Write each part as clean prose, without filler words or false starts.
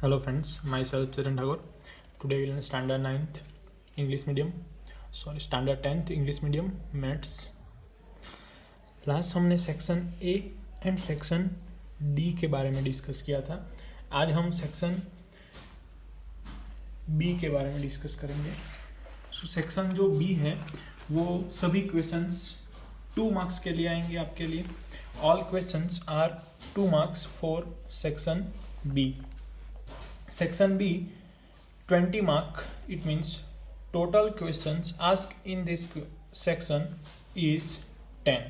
Hello friends, myself Chiran Thakur. Today we learn standard 9th English medium, standard 10th English medium maths. Last हमने section A and section D के बारे में discuss किया था. आज हम सेक्शन बी के बारे में डिस्कस करेंगे. सेक्शन जो बी है वो सभी क्वेश्चंस 2 मार्क्स के लिए आएंगे आपके लिए. All questions are 2 marks for section B. Section B 20 mark. It means total questions asked in this section is 10.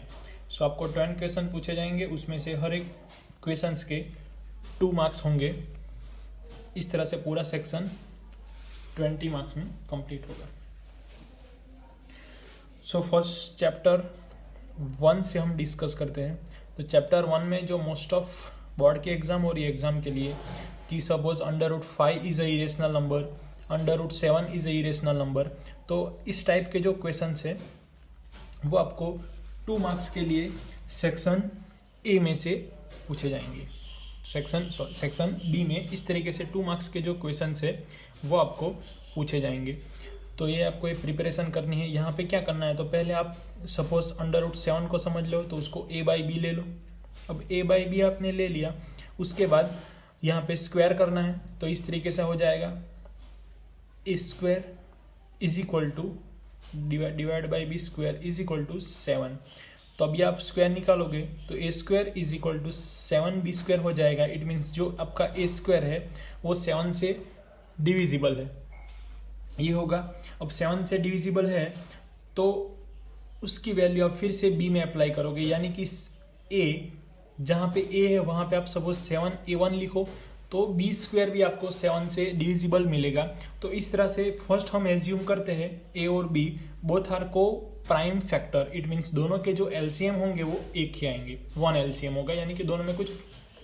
So आपको 10 क्वेश्चन पूछे जाएंगे, उसमें से हर एक क्वेश्चंस के 2 मार्क्स होंगे. इस तरह से पूरा सेक्शन 20 मार्क्स में कंप्लीट होगा. सो फर्स्ट चैप्टर 1 से हम डिस्कस करते हैं. तो चैप्टर 1 में जो मोस्ट ऑफ बोर्ड के एग्जाम और ये एग्जाम के लिए कि suppose √5 is a irrational number, √7 is a irrational number, तो इस टाइप के जो क्वेश्चंस है वो आपको 2 मार्क्स के लिए सेक्शन ए में से पूछे जाएंगे. सेक्शन बी में इस तरीके से 2 मार्क्स के जो क्वेश्चंस है वो आपको पूछे जाएंगे. तो ये आपको एक प्रिपरेशन करनी है. यहाँ पे क्या करना है, तो पहले आप सपोज √7 को समझ लो तो उसको a/b ले लो. अब a/b आपने ले लिया, उसके बाद यहाँ पे स्क्वायर करना है. तो इस तरीके से हो जाएगा a² is equal to divide by b² is equal to 7. तो अभी आप स्क्वायर निकालोगे तो a² is equal to 7b² हो जाएगा. इट मीन्स जो आपका a² है वो 7 से डिविजिबल है, ये होगा. अब 7 से डिविजिबल है तो उसकी वैल्यू आप फिर से b में अप्लाई करोगे, यानी कि a जहाँ पे a है वहाँ पे आप सपोज 7a1 लिखो तो b² भी आपको 7 से डिविजिबल मिलेगा. तो इस तरह से फर्स्ट हम एज्यूम करते हैं a और b बोथ आर को प्राइम फैक्टर. इट मीन्स दोनों के जो एलसीएम होंगे वो एक ही आएंगे, 1 एलसीएम होगा, यानी कि दोनों में कुछ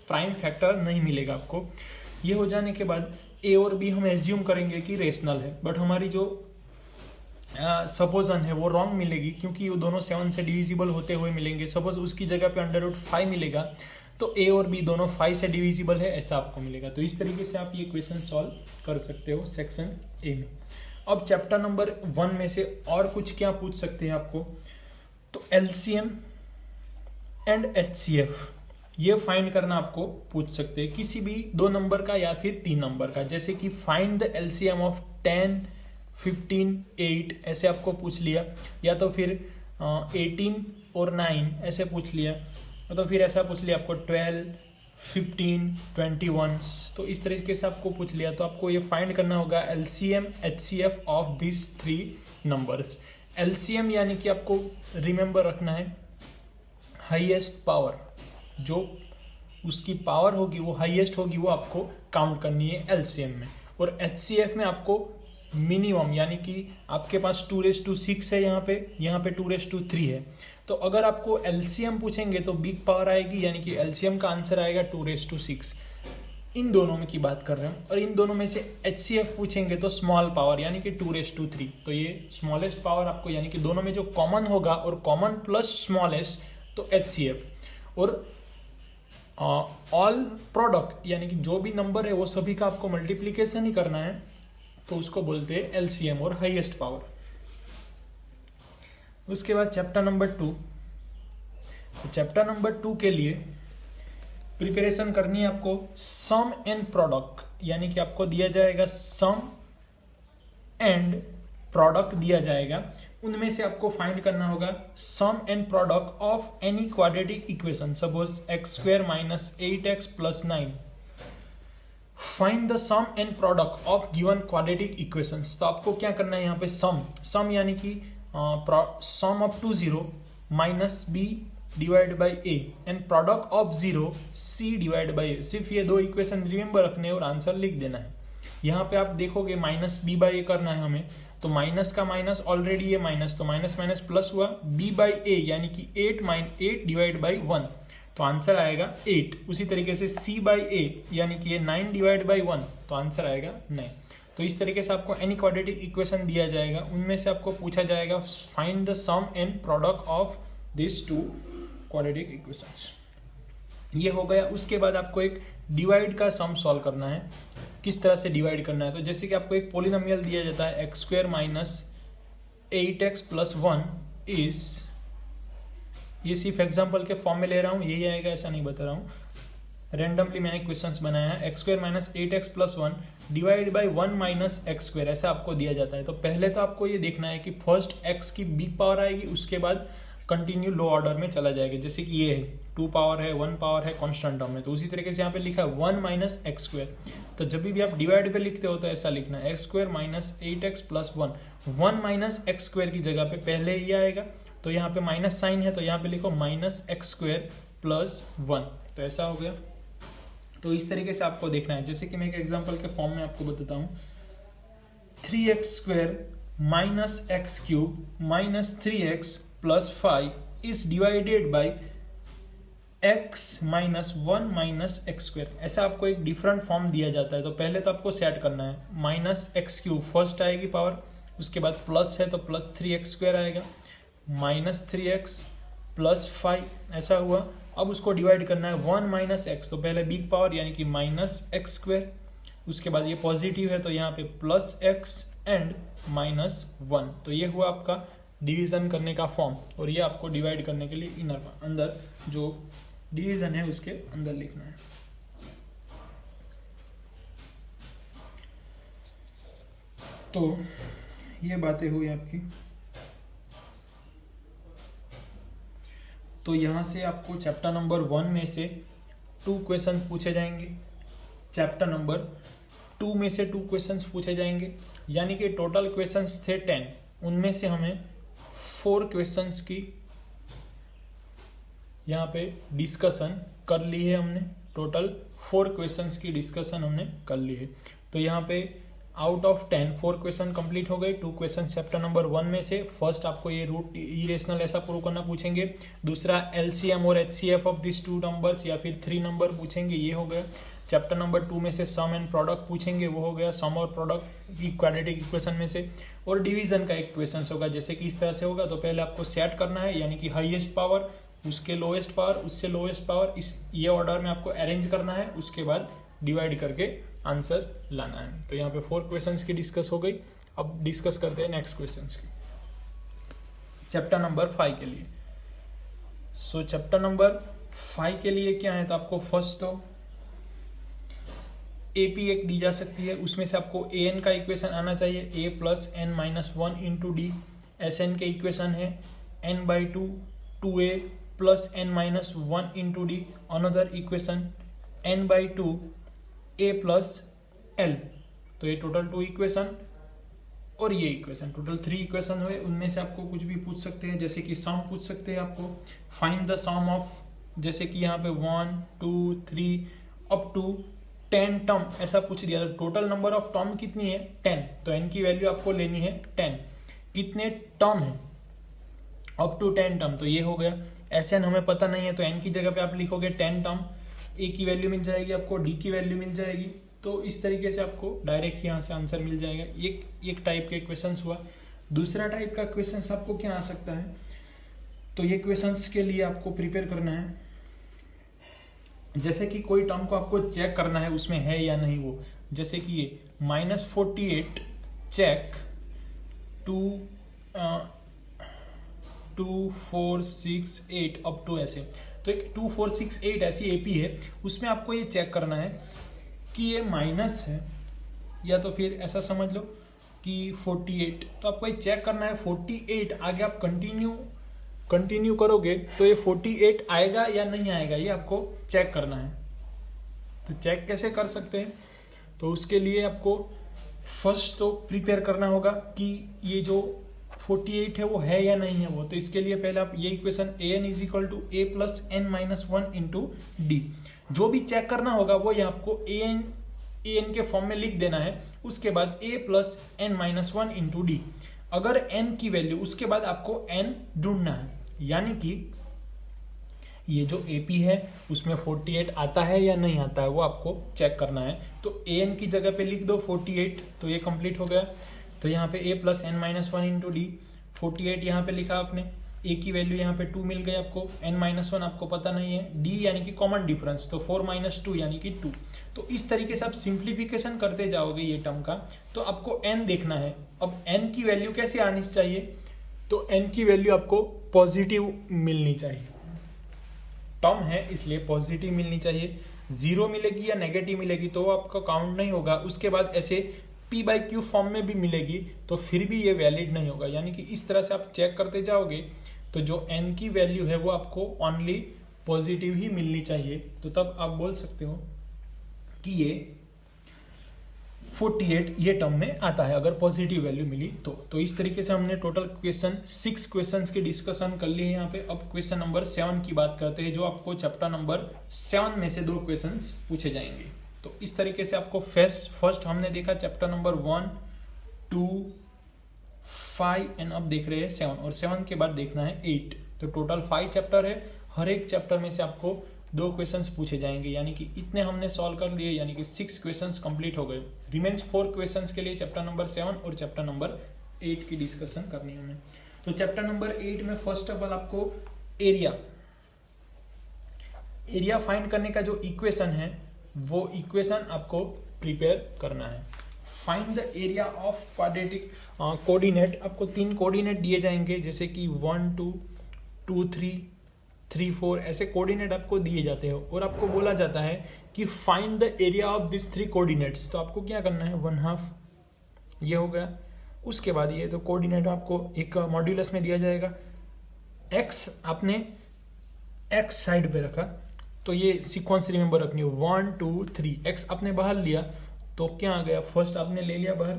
प्राइम फैक्टर नहीं मिलेगा आपको. ये हो जाने के बाद a और b हम एज्यूम करेंगे कि रेशनल है, बट हमारी जो सपोजन है वो रॉन्ग मिलेगी, क्योंकि वो दोनों 7 से डिविजिबल होते हुए मिलेंगे. सपोज उसकी जगह पे √5 मिलेगा तो a और b दोनों 5 से डिविजिबल है, ऐसा आपको मिलेगा. तो इस तरीके से आप ये क्वेश्चन सॉल्व कर सकते हो सेक्शन ए में. अब चैप्टर नंबर 1 में से और कुछ क्या पूछ सकते हैं आपको, तो एलसीएम एंड एचसीएफ ये फाइंड करना आपको पूछ सकते हैं, किसी भी 2 नंबर का या फिर 3 नंबर का. जैसे कि फाइंड द एलसीएम ऑफ 10, 15, 8 ऐसे आपको पूछ लिया, या तो फिर 18 और 9 ऐसे पूछ लिया, तो फिर ऐसा पूछ लिया आपको 12, 15, 21. तो इस तरीके से आपको पूछ लिया, तो आपको ये फाइंड करना होगा LCM HCF of this 3 numbers. LCM यानी कि आपको रिमेंबर रखना है हाईएस्ट पावर, जो उसकी पावर होगी वो हाईएस्ट होगी, वो आपको काउंट करनी है एलसीएम में. और एचसीएफ में आपको मिनिमम, यानी कि आपके पास 2/6 है, यहाँ पे 2/3 है. तो अगर आपको एलसीएम पूछेंगे तो बिग पावर आएगी, यानी कि एलसीएम का आंसर आएगा 2/6. इन दोनों में की बात कर रहे हैं. और इन दोनों में से एचसीएफ पूछेंगे तो स्मॉल पावर, यानी कि 2/3. तो ये स्मॉलेस्ट पावर आपको, यानी कि दोनों में जो कॉमन होगा और कॉमन प्लस स्मॉलेस्ट, तो एचसीएफ. और ऑल प्रोडक्ट, यानी कि जो भी नंबर है वो सभी का आपको मल्टीप्लीकेशन ही करना है, तो उसको बोलते हैं एलसीएम और हाईएस्ट पावर. उसके बाद चैप्टर नंबर 2. तो चैप्टर नंबर 2 के लिए प्रिपरेशन करनी है आपको सम एंड प्रोडक्ट, यानी कि आपको दिया जाएगा सम एंड प्रोडक्ट दिया जाएगा. उनमें से आपको फाइंड करना होगा sum and product of any quadratic equation. Suppose x² - 8x + 9. Find the sum and product of given quadratic equations. तो आपको क्या करना है, यहाँ पे सम यानी कि sum up to 0 -b divide by a and product of 0 c divide by a. सिर्फ ये 2 इक्वेशन रिमेंबर रखने और आंसर लिख देना है. यहाँ पे आप देखोगे -b/a करना है हमें, तो माइनस का माइनस ऑलरेडी ये माइनस, तो माइनस माइनस प्लस हुआ, b/a यानी कि 8 डिवाइड बाई 1, तो आंसर आएगा 8. उसी तरीके से c/a यानी कि ये 9 डिवाइड बाई 1, तो आंसर आएगा 9. तो इस तरीके से आपको एनी क्वाड्रेटिक इक्वेशन दिया जाएगा, उनमें से आपको पूछा जाएगा find the sum and product of this 2 quadratic equations. ये हो गया. उसके बाद आपको एक डिवाइड का सम सॉल्व करना है. किस तरह से डिवाइड करना है। तो जैसे कि आपको एक पोलिनोमियल दिया जाता है x square minus 8x plus 1 is, ये सिर्फ एग्जाम्पल के फॉर्म में ले रहा हूँ, यही आएगा ऐसा नहीं बता रहा हूँ, रेंडमली मैंने क्वेश्चंस बनाया है। X square minus 8x plus 1 divide by 1 minus x square, ऐसा आपको दिया जाता है। तो पहले तो आपको ये देखना है कि फर्स्ट x की बिग पावर आएगी, उसके बाद कंटिन्यू लो ऑर्डर में चला जाएगा। जैसे कि ये है 2 पावर है, 1 पावर है, कांस्टेंट टर्म में, तो उसी तरीके से यहाँ पे लिखा है 1 माइनस एक्स स्क्वायर। तो जब भी आप डिवाइड पे लिखते हो तो ऐसा लिखना है x square minus 8x plus 1, 1 minus x square की जगह पे पहले ये आएगा, तो यहाँ पे माइनस साइन है तो यहाँ पे लिखो माइनस एक्स स्क्वायर प्लस 1, तो ऐसा हो गया। तो इस तरीके से आपको देखना है। जैसे कि मैं एक एग्जांपल के फॉर्म में आपको बताता हूँ, 3x square minus x cube minus 3x plus 5 is divided by x minus 1 minus x square, ऐसा आपको एक डिफरेंट फॉर्म दिया जाता है। तो पहले तो आपको सेट करना है, माइनस एक्स क्यूब फर्स्ट आएगी पावर, उसके बाद प्लस है तो प्लस 3x स्क्वायर आएगा, माइनस 3x प्लस 5, ऐसा हुआ। अब उसको डिवाइड करना है 1 माइनस एक्स, तो पहले बिग पावर यानी कि माइनस एक्स स्क्वायर, उसके बाद ये पॉजिटिव है तो यहाँ पे प्लस एक्स एंड माइनस 1, तो ये हुआ आपका डिवीजन करने का फॉर्म। और ये आपको डिवाइड करने के लिए इनर अंदर जो डिवीजन है उसके अंदर लिखना है। तो ये बातें हुई आपकी। तो यहां से आपको चैप्टर नंबर 1 में से 2 क्वेश्चन पूछे जाएंगे, चैप्टर नंबर 2 में से 2 क्वेश्चंस पूछे जाएंगे, यानी कि टोटल क्वेश्चंस थे 10, उनमें से हमें 4 क्वेश्चंस की यहाँ पे डिस्कशन कर ली है हमने। टोटल 4 क्वेश्चंस की डिस्कशन हमने कर ली है। तो यहाँ पे आउट ऑफ 10 4 क्वेश्चन कंप्लीट हो गए। 2 क्वेश्चन चैप्टर नंबर 1 में से, फर्स्ट आपको ये रूट इरेशनल ऐसा प्रूव करना पूछेंगे, दूसरा एलसीएम और एचसीएफ ऑफ दिस 2 नंबर्स या फिर 3 नंबर पूछेंगे, ये हो गया। चैप्टर नंबर 2 में से सम एंड प्रोडक्ट पूछेंगे, वो हो गया सम और प्रोडक्ट की क्वाड्रेटिक इक्वेशन में से। और डिवीजन का एक क्वेश्चन होगा, जैसे कि इस तरह से होगा। तो पहले आपको सेट करना है, यानी कि हाईएस्ट पावर, उसके लोएस्ट पावर, उससे लोएस्ट पावर, इस ये ऑर्डर में आपको अरेंज करना है, उसके बाद डिवाइड करके आंसर लाना है। तो यहाँ पे 4 क्वेश्चंस की डिस्कस हो गई। अब डिस्कस करते हैं नेक्स्ट क्वेश्चंस की, चैप्टर नंबर 5 के लिए। सो चैप्टर नंबर 5 के लिए क्या है, तो आपको फर्स्ट तो एपी एक दी जा सकती है, उसमें से आपको an का इक्वेशन आना चाहिए, a plus n minus 1 into D. Sn के इक्वेशन है n/2 2a plus n minus 1 into D. Another equation n/2 a plus l। तो ये टोटल 2 इक्वेशन और ये इक्वेशन, टोटल 3 इक्वेशन हुए। उनमें से आपको कुछ भी पूछ सकते हैं, जैसे कि सम पूछ सकते हैं आपको, फाइंड द सम ऑफ, जैसे कि यहाँ पे 1 2 3 अप टू 10 टर्म ऐसा पूछ दिया। टोटल नंबर ऑफ टर्म कितनी है 10, तो n की वैल्यू आपको लेनी है 10। कितने टर्म है अप टू 10 टर्म, तो ये हो गया। Sn हमें पता नहीं है तो n की जगह पे आप लिखोगे 10 टर्म, a की वैल्यू मिल जाएगी आपको, d की वैल्यू मिल जाएगी। तो इस तरीके से आपको डायरेक्ट यहाँ से आंसर मिल जाएगा। एक टाइप के क्वेश्चन हुआ। दूसरा टाइप का क्वेश्चन आपको क्या आ सकता है, तो ये क्वेश्चन के लिए आपको प्रिपेयर करना है, जैसे कि कोई टर्म को आपको चेक करना है उसमें है या नहीं वो, जैसे कि ये -48 चेक 2 4 6 8 अप टू ऐसे। तो एक 2 4 6 8 ऐसी एपी है, उसमें आपको ये चेक करना है कि ये माइनस है या तो फिर ऐसा समझ लो कि 48। तो आपको ये चेक करना है 48 आगे आप कंटिन्यू करोगे तो ये 48 आएगा या नहीं आएगा, ये आपको चेक करना है। तो चेक कैसे कर सकते हैं, तो उसके लिए आपको फर्स्ट तो प्रिपेयर करना होगा कि ये जो 48 है वो है या नहीं है वो। तो इसके लिए पहले आप ये equation an is equal to a plus n minus 1 into D, जो भी चेक करना होगा वो ये आपको an के फॉर्म में लिख देना है। उसके बाद a plus n minus 1 into D, अगर n की वैल्यू, उसके बाद आपको n ढूंढना है, यानी कि ये जो AP है उसमें 48 आता है या नहीं आता है वो आपको चेक करना है। तो an की जगह पे लिख दो 48, तो ये कंप्लीट हो गया। तो यहाँ पे a plus n minus 1 into D, 48 यहाँ पे लिखा आपने। ए की वैल्यू यहाँ पे 2 मिल गई आपको, n-1 आपको पता नहीं है, डी यानी कि कॉमन डिफरेंस, तो 4 - 2 यानी कि 2। तो इस तरीके से आप सिंप्लीफिकेशन करते जाओगे ये टर्म का, तो आपको n देखना है। अब n की वैल्यू कैसे आनी चाहिए, तो n की वैल्यू आपको पॉजिटिव मिलनी चाहिए, टर्म है इसलिए पॉजिटिव मिलनी चाहिए। 0 मिलेगी या नेगेटिव मिलेगी तो आपका काउंट नहीं होगा। उसके बाद ऐसे p/q फॉर्म में भी मिलेगी तो फिर भी ये वैलिड नहीं होगा। यानी कि इस तरह से आप चेक करते जाओगे तो जो n की वैल्यू है वो आपको ओनली पॉजिटिव ही मिलनी चाहिए, तो तब आप बोल सकते हो कि ये 48 ये टर्म में आता है अगर पॉजिटिव वैल्यू मिली तो इस तरीके से हमने टोटल 6 क्वेश्चंस की डिस्कशन कर ली है यहाँ पे। अब क्वेश्चन नंबर 7 की बात करते हैं, जो आपको चैप्टर नंबर 7 में से 2 क्वेश्चंस पूछे जाएंगे। तो इस तरीके से आपको फर्स्ट हमने देखा चैप्टर नंबर 1, 2, 5 एंड अब देख रहे हैं 7, और 7 के बाद देखना है 8। तो टोटल 5 चैप्टर है, हर एक चैप्टर में से आपको 2 क्वेश्चंस पूछे जाएंगे, यानी कि इतने हमने सॉल्व कर लिए, यानी कि 6 क्वेश्चंस कंप्लीट हो गए। रिमेन्स 4 क्वेश्चंस के लिए चैप्टर नंबर 7 और चैप्टर नंबर 8 की डिस्कशन करनी है हमें। तो चैप्टर नंबर 8 में फर्स्ट ऑफ ऑल आपको एरिया फाइंड करने का जो इक्वेशन है वो इक्वेशन आपको प्रिपेयर करना है। Find the area of quadratic coordinate, आपको 3 कोऑर्डिनेट दिए जाएंगे, जैसे कि 1 2 2 3 3 4 ऐसे कोऑर्डिनेट आपको दिए जाते हैं, और आपको बोला जाता है कि find the area of this 3 coordinates. तो आपको क्या करना है, 1/2 ये हो गया। उसके बाद ये तो कोऑर्डिनेट आपको एक मॉड्यूलस में दिया जाएगा, x आपने x साइड पे रखा, तो ये सीक्वेंस रिमेंबर रखनी है, 1 2 3, x आपने बाहर लिया तो क्या आ गया, फर्स्ट आपने ले लिया बाहर,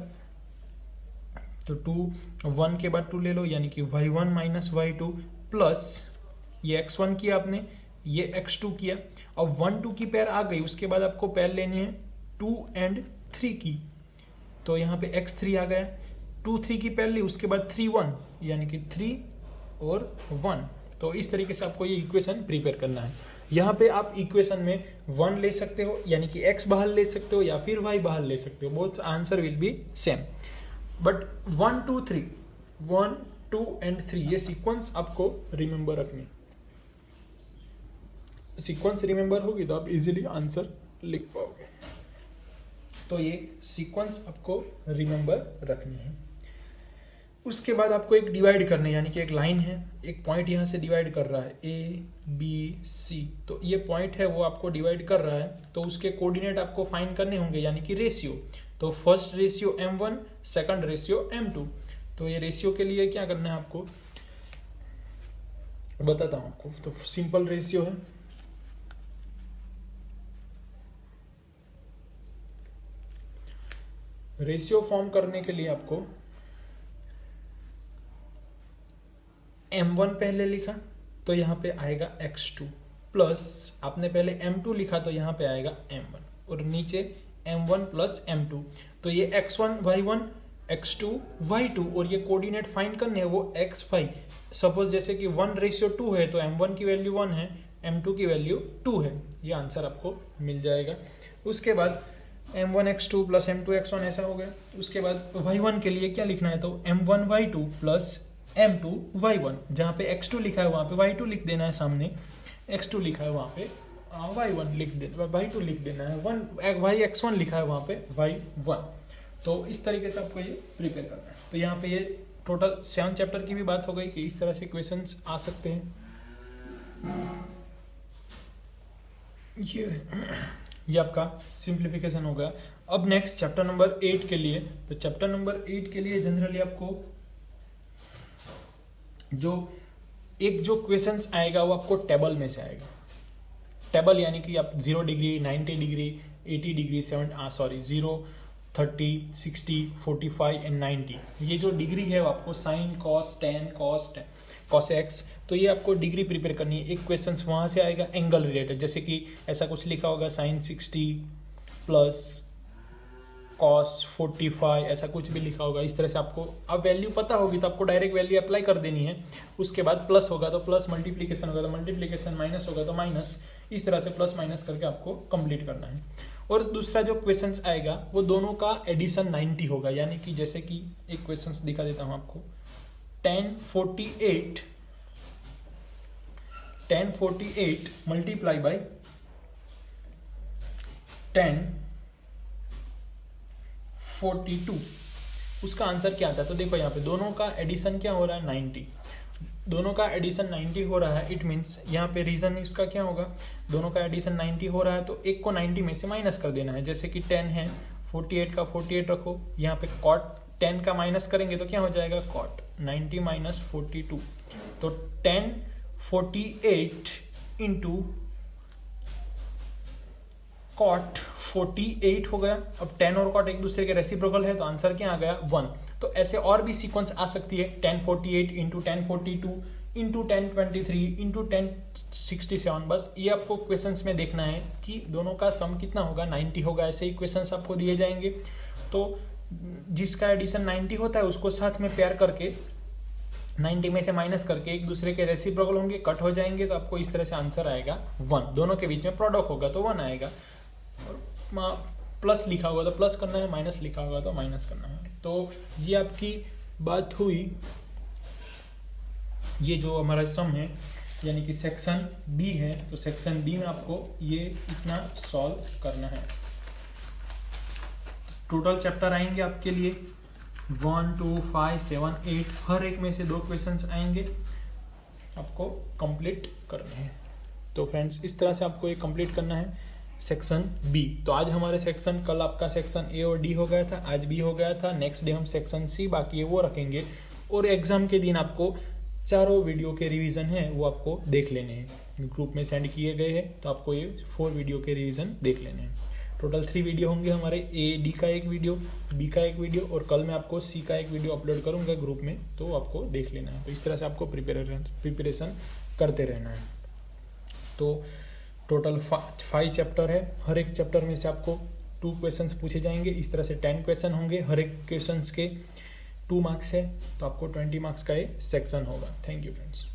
तो 2 1 के बाद 2 ले लो, यानी कि y1 - y2 प्लस ये x1 किया आपने, ये x2 किया। अब 1 2 की पेयर आ गई, उसके बाद आपको पेयर लेनी है 2 और 3 की, तो यहाँ पे x3 आ गया, 2 3 की पेयर ली, उसके बाद 3 1, यानी कि 3 और 1। तो इस तरीके से आपको ये इक्वेशन प्रिपेयर करना है। यहाँ पे आप इक्वेशन में 1 ले सकते हो, यानी कि x बाहर ले सकते हो, या फिर y बाहर ले सकते हो, both answer will be same. But 1 2 3 1 2 and 3 ये सीक्वेंस आपको रिमेंबर रखनी, सीक्वेंस रिमेंबर होगी तो आप इजीली आंसर लिख पाओगे। तो ये सीक्वेंस आपको रिमेंबर रखनी है। उसके बाद आपको एक डिवाइड करने, यानी कि एक लाइन है, एक पॉइंट यहाँ से डिवाइड कर रहा है ABC, तो ये पॉइंट है वो आपको डिवाइड कर रहा है, तो उसके कोऑर्डिनेट आपको फाइंड करने होंगे, यानी कि रेशियो। तो first ratio m1, second ratio m2। तो ये रेशियो के लिए क्या करना है आपको बताता हूं आपको। तो सिंपल रेशियो है, रेशियो फॉर्म करने के लिए आपको m1 पहले लिखा तो यहाँ पे आएगा x2, प्लस आपने पहले m2 लिखा तो यहाँ पे आएगा m1, और नीचे m1 प्लस m2। तो ये x1 y1 x2 y2, और ये कोऑर्डिनेट फाइंड करने हैं वो x5। सपोज जैसे कि 1:2 है, तो m1 की वैल्यू 1 है, m2 की वैल्यू 2 है, ये आंसर आपको मिल जाएगा। उसके बाद m1 x2 plus m2 x1 ऐसा हो गया। उसके बाद y1 के लिए क्या लिखना है, तो m1 y2 plus m2 y1, जहाँ पे x2 लिखा है वहाँ पे y2 लिख देना है, सामने x2 लिखा है वहाँ पे y1 लिख देना, y2 लिख देना है, yx1 लिखा है वहाँ पे y1। तो इस तरीके से आपको ये प्रिपेयर करना है। तो यहाँ पे ये टोटल 7 चैप्टर की भी बात हो गई कि इस तरह से क्वेश्चंस आ सकते हैं। ये आपका सिंप्लीफिकेशन हो गया। अब नेक्स्ट चैप्टर नंबर 8 के लिए, तो चैप्टर नंबर 8 के लिए जनरली आपको जो क्वेश्चंस आएगा वो आपको टेबल में से आएगा। टेबल यानी कि आप 0 डिग्री, 90 डिग्री, 80 डिग्री, 0, 30, 60, 45 एंड 90, ये जो डिग्री है वो आपको sine, cos, tan, cos x, तो ये आपको डिग्री प्रिपेयर करनी है। एक क्वेश्चन वहां से आएगा एंगल रिलेटेड, जैसे कि ऐसा कुछ लिखा होगा साइन 60 प्लस कॉस 45, ऐसा कुछ भी लिखा होगा। इस तरह से आपको अब वैल्यू पता होगी तो आपको डायरेक्ट वैल्यू अप्लाई कर देनी है। उसके बाद प्लस होगा तो प्लस, मल्टीप्लीकेशन होगा तो मल्टीप्लीकेशन, माइनस होगा तो माइनस, इस तरह से प्लस माइनस करके आपको कंप्लीट करना है। और दूसरा जो क्वेश्चंस आएगा वो दोनों का एडिशन 90 होगा, यानी कि जैसे कि एक क्वेश्चंस दिखा देता हूं आपको, tan 48 1048 मल्टीप्लाई बाई 1042, उसका आंसर क्या आता है? तो देखो यहाँ पे दोनों का एडिशन क्या हो रहा है, 90। दोनों का एडिशन 90 हो रहा है, इट मीन्स यहाँ पे रीजन इसका क्या होगा, दोनों का एडिशन 90 हो रहा है तो एक को 90 में से माइनस कर देना है। जैसे कि 10 है, 48 का 48 रखो, यहाँ पे कॉट 10 का माइनस करेंगे तो क्या हो जाएगा, कॉट 90 माइनस 42, तो 1048 इंटू कॉट 48 हो गया। अब 10 और कॉट एक दूसरे के रेसिप्रोकल है तो आंसर क्या आ गया, 1। तो ऐसे और भी सीक्वेंस आ सकती है, 1048 इंटू 1042 इंटू 1023 इंटू 1067। बस ये आपको क्वेश्चंस में देखना है कि दोनों का सम कितना होगा, 90 होगा। ऐसे ही क्वेश्चंस आपको दिए जाएंगे तो जिसका एडिशन 90 होता है उसको साथ में पेयर करके 90 में से माइनस करके एक दूसरे के रेसिप्रोकल होंगे, कट हो जाएंगे तो आपको इस तरह से आंसर आएगा 1। दोनों के बीच में प्रोडक्ट होगा तो 1 आएगा, और प्लस लिखा होगा तो प्लस करना है, माइनस लिखा होगा तो माइनस करना है। तो ये आपकी बात हुई, ये जो हमारा सम है यानी कि सेक्शन बी है, तो सेक्शन बी में आपको ये इतना सॉल्व करना है। टोटल चैप्टर आएंगे आपके लिए 1, 2, 5, 7, 8, हर एक में से 2 क्वेश्चंस आएंगे, आपको कंप्लीट करने हैं। तो फ्रेंड्स इस तरह से आपको ये कंप्लीट करना है सेक्शन बी। तो आज हमारे सेक्शन, कल आपका सेक्शन ए और डी हो गया था, आज बी हो गया था, नेक्स्ट डे हम सेक्शन सी बाकी है वो रखेंगे। और एग्जाम के दिन आपको चारों वीडियो के रिवीजन है वो आपको देख लेने हैं, ग्रुप में सेंड किए गए हैं, तो आपको ये 4 वीडियो के रिवीजन देख लेने हैं। टोटल 3 वीडियो होंगे हमारे, ए डी का एक वीडियो, बी का एक वीडियो, और कल मैं आपको सी का एक वीडियो अपलोड करूंगा ग्रुप में, तो आपको देख लेना है। तो इस तरह से आपको प्रिपरेशन करते रहना है। तो टोटल 5 चैप्टर है, हर एक चैप्टर में से आपको 2 क्वेश्चंस पूछे जाएंगे। इस तरह से 10 क्वेश्चन होंगे, हर एक क्वेश्चंस के 2 मार्क्स है, तो आपको 20 मार्क्स का ये सेक्शन होगा। Thank you friends.